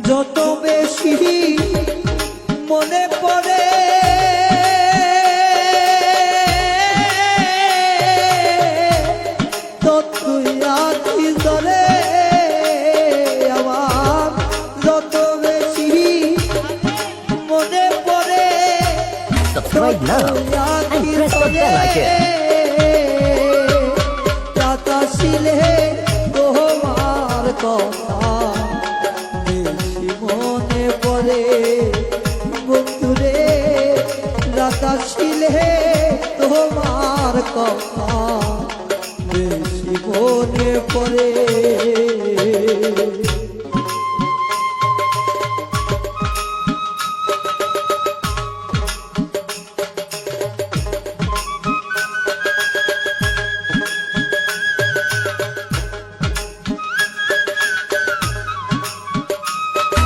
যত বেশি মনে পড়ে ততই আঁখি ধরে আমার, যত বেশি মনে পড়ে Subscribe now and press the bell icon. তাতাশিলে তোমার কথা বেশি মনে পড়ে বন্ধুরে, তাতাশিলে তোমার কথা বেশি মনে পড়ে।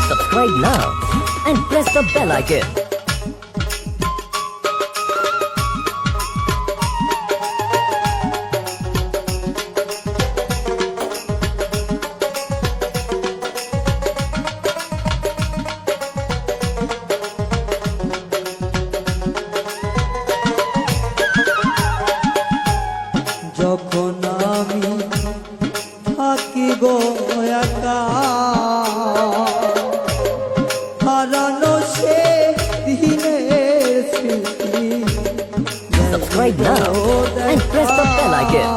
Subscribe now and press the bell icon. যখন আমি থাকি গো একা হারানো সে দিনের স্মৃতি, Subscribe now and press the bell icon.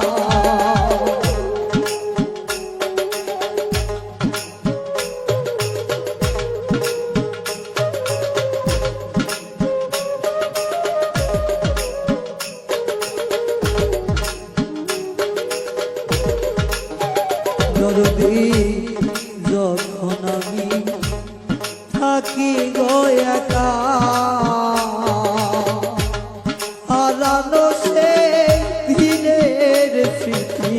দরদি যখন আমি থাকি গো একা হারানো সে দিনের স্মৃতি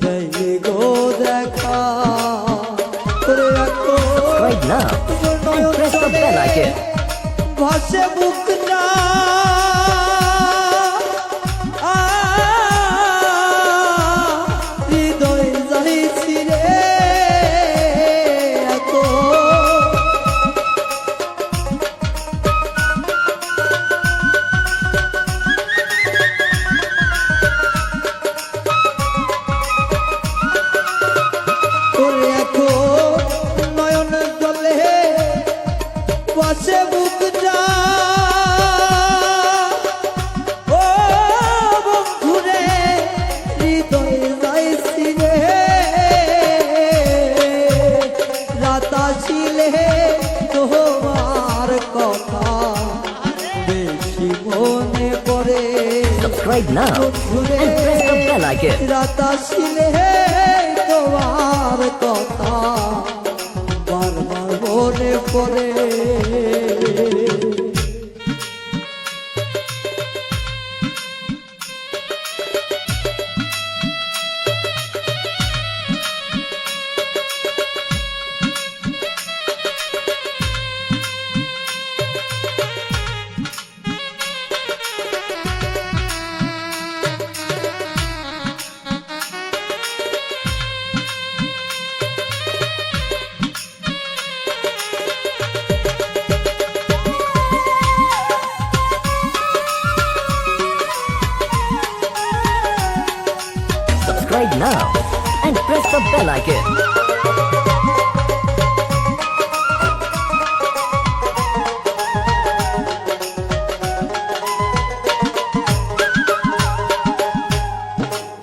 দেয় গো দেখা করে রাখো। Subscribe now and press the bell icon. ভাসে বুকটা হৃদয় যাইছি রে নয়ন জলে বসে বুকটা ও বন্ধুরে হৃদয় যাইছি রে রাতাশিলে তোমার কথা বেশি মনে পড়ে। Subscribe now and press the bell icon. রাতাশিলে তোমার কথা বারবার মনে পড়ে। Subscribe now and press the bell icon.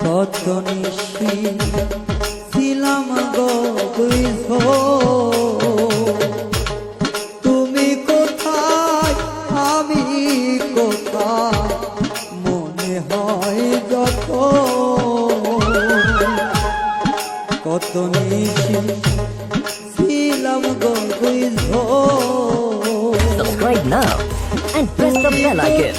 কত নিশি ছিলাম গো বুঝো তুমি কোথায় আমি কোথায় মনে হয় যত, কত নিশি ছিলাম গো বুঝো। Subscribe now and press the bell icon.